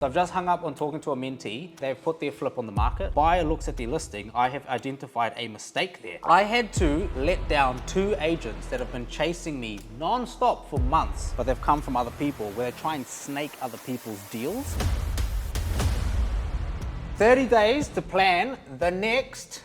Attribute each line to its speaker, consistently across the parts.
Speaker 1: I've just hung up on talking to a mentee. They've put their flip on the market. Buyer looks at their listing. I have identified a mistake there. I had to let down 2 agents that have been chasing me non-stop for months, but they've come from other people where they try and snake other people's deals. 30 days to plan the next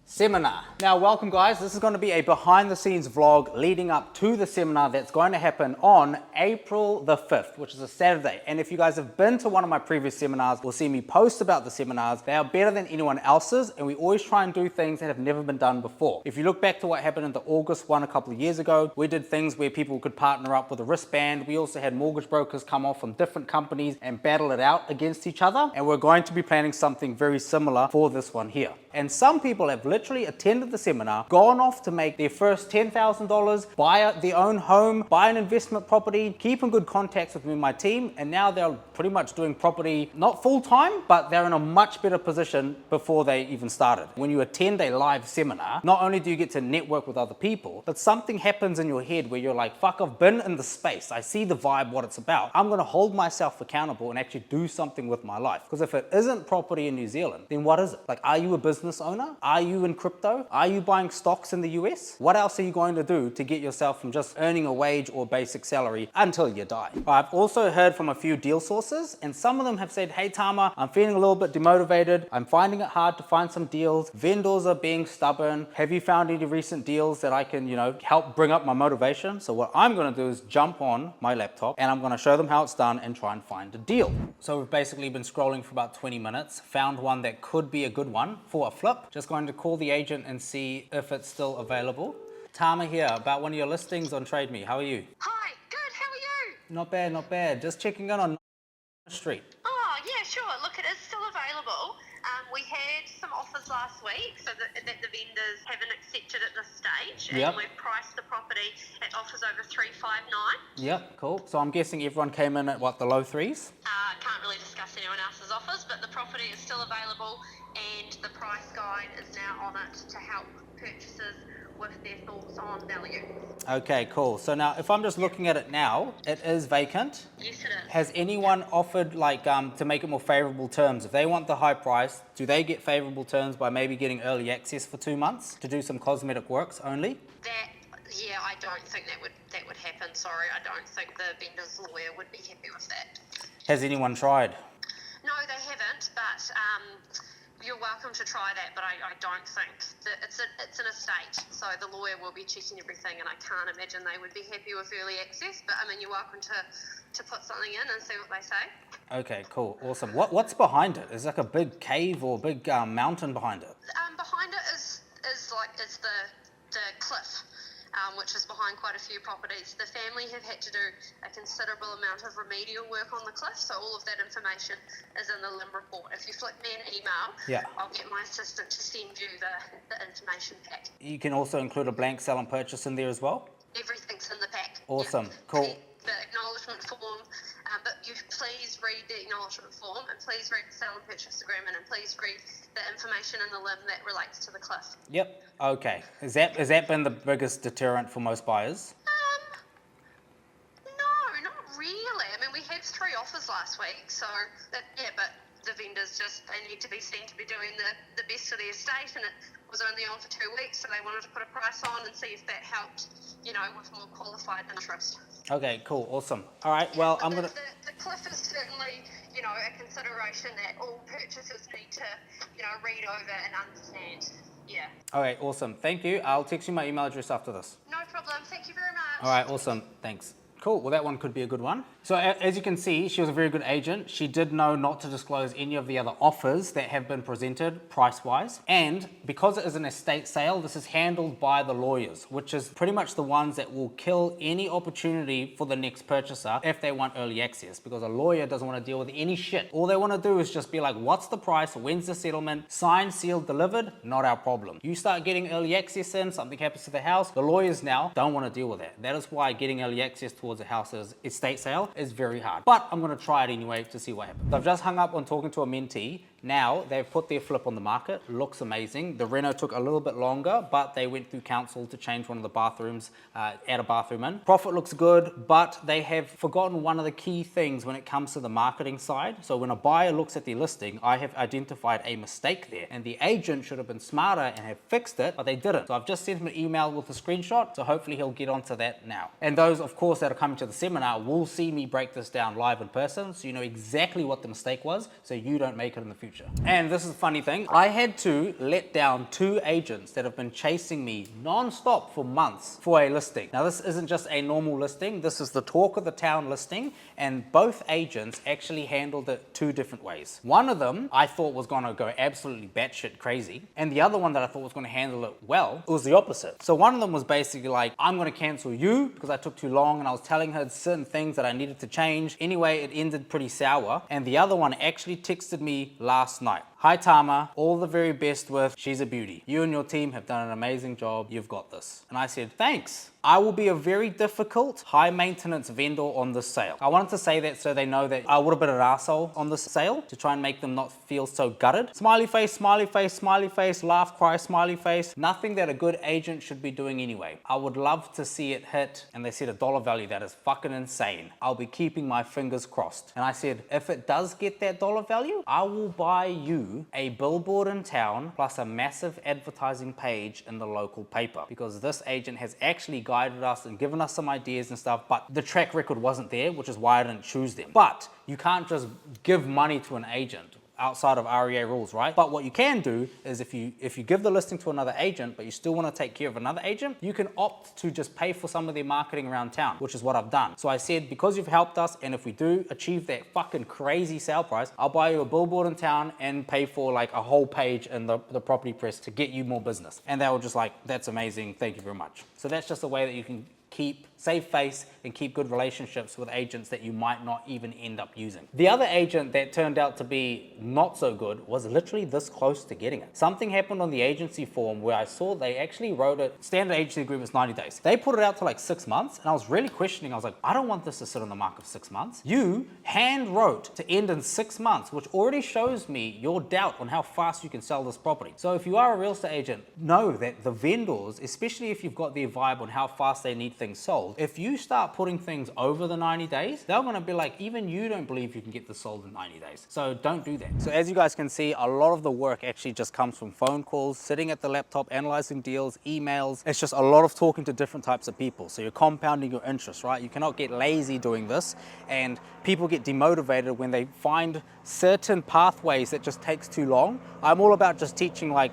Speaker 1: seminar. Now, welcome guys. This is going to be a behind the scenes vlog leading up to the seminar that's going to happen on April the 5th, which is a Saturday. And if you guys have been to one of my previous seminars, will see me post about the seminars. They are better than anyone else's, and we always try and do things that have never been done before. If you look back to what happened in the August one a couple of years ago, we did things where people could partner up with a wristband. We also had mortgage brokers come off from different companies and battle it out against each other. And we're going to be planning something very similar for this one here. And some people have literally attended the seminar, gone off to make their first $10,000, buy their own home, buy an investment property, keep in good contacts with me and my team, and now they're pretty much doing property, not full time, but they're in a much better position before they even started. When you attend a live seminar, not only do you get to network with other people, but something happens in your head where you're like, fuck, I've been in the space, I see the vibe, what it's about. I'm gonna hold myself accountable and actually do something with my life. Because if it isn't property in New Zealand, then what is it? Like, are you a business owner? Are you in crypto? Are you buying stocks in the US? What else are you going to do to get yourself from just earning a wage or basic salary until you die? I've also heard from a few deal sources, and some of them have said, hey Tama, I'm feeling a little bit demotivated. I'm finding it hard to find some deals. Vendors are being stubborn. Have you found any recent deals that I can, help bring up my motivation? So what I'm gonna do is jump on my laptop and I'm gonna show them how it's done and try and find a deal. So we've basically been scrolling for about 20 minutes, found one that could be a good one for a flip. Just going to call the agent and see if it's still available. Tama here, about one of your listings on Trade Me. How are you?
Speaker 2: Hi, good, how are you?
Speaker 1: Not bad, not bad. Just checking in on Street.
Speaker 2: Oh, yeah, sure. Look, it is still available. We had some offers last week, so that the vendors haven't accepted at this stage.
Speaker 1: Yep.
Speaker 2: And we've priced the property at offers over 359.
Speaker 1: Yep, cool. So I'm guessing everyone came in at what, the low threes?
Speaker 2: Can't really discuss anyone else's offers, but the property is still available and the price guide is now on it to help purchasers with their thoughts on value.
Speaker 1: Okay, cool. So now if I'm just looking at it now, it is vacant.
Speaker 2: Yes, it is.
Speaker 1: Has anyone offered to make it more favorable terms? If they want the high price, do they get favorable terms by maybe getting early access for 2 months to do some cosmetic works only?
Speaker 2: Yeah, I don't think that would happen. Sorry, I don't think the vendor's lawyer would be happy with that.
Speaker 1: Has anyone tried?
Speaker 2: No, they haven't, but you're welcome to try that, but I don't think that it's an estate, so the lawyer will be checking everything, and I can't imagine they would be happy with early access, but I mean, you're welcome to put something in and see what they say.
Speaker 1: Okay, cool, awesome. What's behind it? Is it like a big cave or big mountain behind it?
Speaker 2: Behind it is the cliff. Which is behind quite a few properties. The family have had to do a considerable amount of remedial work on the cliff, so all of that information is in the LIM report. If you flick me an email, I'll get my assistant to send you the information pack. You
Speaker 1: can also include a blank sell and purchase in there as well?
Speaker 2: Everything's in the pack.
Speaker 1: Awesome, cool.
Speaker 2: The acknowledgement form, but you please read the acknowledgement form, and please read the sale and purchase agreement, and please read the information in the LIM that relates to the cliff.
Speaker 1: Yep, okay. Has that been the biggest deterrent for most buyers?
Speaker 2: No, not really. I mean, we had 3 offers last week, so but the vendors they need to be seen to be doing the best for the estate, and it was only on for 2 weeks, so they wanted to put a price on and see if that helped, with more qualified interest.
Speaker 1: Okay, cool, awesome. All right, well, I'm gonna...
Speaker 2: The cliff is certainly, a consideration that all purchasers need to, read over and understand. Yeah.
Speaker 1: All right, awesome. Thank you. I'll text you my email address after this.
Speaker 2: No problem. Thank you very much.
Speaker 1: All right, awesome. Thanks. Cool, well that one could be a good one. So as you can see, she was a very good agent. She did know not to disclose any of the other offers that have been presented price-wise. And because it is an estate sale, this is handled by the lawyers, which is pretty much the ones that will kill any opportunity for the next purchaser if they want early access, because a lawyer doesn't want to deal with any shit. All they want to do is just be like, what's the price? When's the settlement? Signed, sealed, delivered? Not our problem. You start getting early access in, something happens to the house, the lawyers now don't want to deal with that. That is why getting early access towards a house's estate sale is very hard. But I'm going to try it anyway to see what happens. I've just hung up on talking to a mentee. Now they've put their flip on the market, looks amazing. The reno took a little bit longer, but they went through council to change one of the bathrooms, add a bathroom in. Profit looks good, but they have forgotten one of the key things when it comes to the marketing side. So when a buyer looks at their listing, I have identified a mistake there, and the agent should have been smarter and have fixed it, but they didn't. So I've just sent him an email with a screenshot, so hopefully he'll get onto that now. And those, of course, that are coming to the seminar will see me break this down live in person, so you know exactly what the mistake was, so you don't make it in the future. And this is a funny thing, I had to let down 2 agents that have been chasing me non-stop for months for a listing. Now this isn't just a normal listing, this is the talk of the town listing, and both agents actually handled it 2 different ways. One of them I thought was gonna go absolutely batshit crazy, and the other one that I thought was gonna handle it well, it was the opposite. So one of them was basically like, I'm gonna cancel you because I took too long and I was telling her certain things that I needed to change. Anyway, it ended pretty sour. And the other one actually texted me last night. Hi Tama, all the very best with She's a Beauty. You and your team have done an amazing job. You've got this. And I said, thanks. I will be a very difficult, high maintenance vendor on this sale. I wanted to say that so they know that I would have been an asshole on this sale to try and make them not feel so gutted. Smiley face, smiley face, smiley face, laugh, cry, smiley face. Nothing that a good agent should be doing anyway. I would love to see it hit, and they said a dollar value. That is fucking insane. I'll be keeping my fingers crossed. And I said, if it does get that dollar value, I will buy you a billboard in town plus a massive advertising page in the local paper, because this agent has actually guided us and given us some ideas and stuff, but the track record wasn't there, which is why I didn't choose them. But you can't just give money to an agent outside of REA rules, right? But what you can do is if you give the listing to another agent, but you still want to take care of another agent, you can opt to just pay for some of their marketing around town, which is what I've done. So I said, because you've helped us, and if we do achieve that fucking crazy sale price, I'll buy you a billboard in town and pay for like a whole page in the property press to get you more business. And they were just like, that's amazing, thank you very much. So that's just a way that you can save face and keep good relationships with agents that you might not even end up using. The other agent that turned out to be not so good was literally this close to getting it. Something happened on the agency form where I saw they actually wrote it, standard agency agreement is 90 days. They put it out to like 6 months, and I was really questioning. I was like, I don't want this to sit on the market for 6 months. You hand wrote to end in 6 months, which already shows me your doubt on how fast you can sell this property. So if you are a real estate agent, know that the vendors, especially if you've got their vibe on how fast they need things sold, if you start putting things over the 90 days, they're gonna be like, even you don't believe you can get this sold in 90 days. So don't do that. So as you guys can see, a lot of the work actually just comes from phone calls, sitting at the laptop, analyzing deals, emails. It's just a lot of talking to different types of people. So you're compounding your interest, right? You cannot get lazy doing this, and people get demotivated when they find certain pathways that just takes too long. I'm all about just teaching, like,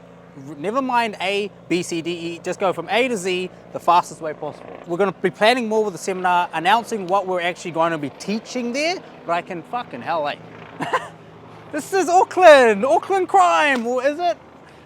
Speaker 1: never mind A, B, C, D, E, just go from A to Z the fastest way possible. We're going to be planning more with the seminar, announcing what we're actually going to be teaching there, but I can fucking hell, like, this is Auckland crime, or is it?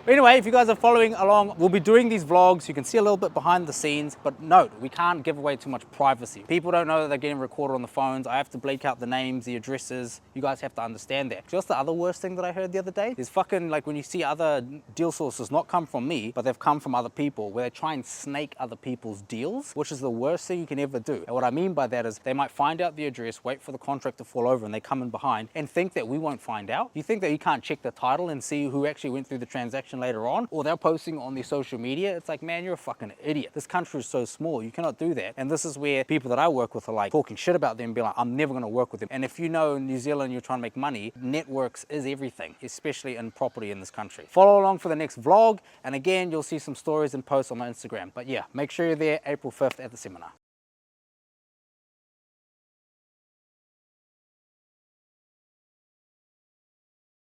Speaker 1: Anyway, if you guys are following along, we'll be doing these vlogs. You can see a little bit behind the scenes, but note, we can't give away too much privacy. People don't know that they're getting recorded on the phones. I have to bleak out the names, the addresses. You guys have to understand that. Just the other worst thing that I heard the other day is fucking, like, when you see other deal sources not come from me, but they've come from other people, where they try and snake other people's deals, which is the worst thing you can ever do. And what I mean by that is they might find out the address, wait for the contract to fall over, and they come in behind and think that we won't find out. You think that you can't check the title and see who actually went through the transaction later on, or they're posting on their social media? It's like, man, you're a fucking idiot. This country is so small, you cannot do that. And this is where people that I work with are like talking shit about them, being like, I'm never gonna work with them. And if you know in New Zealand you're trying to make money, networks is everything, especially in property in this country. Follow along for the next vlog, and again, you'll see some stories and posts on my Instagram. But yeah, make sure you're there April 5th at the seminar.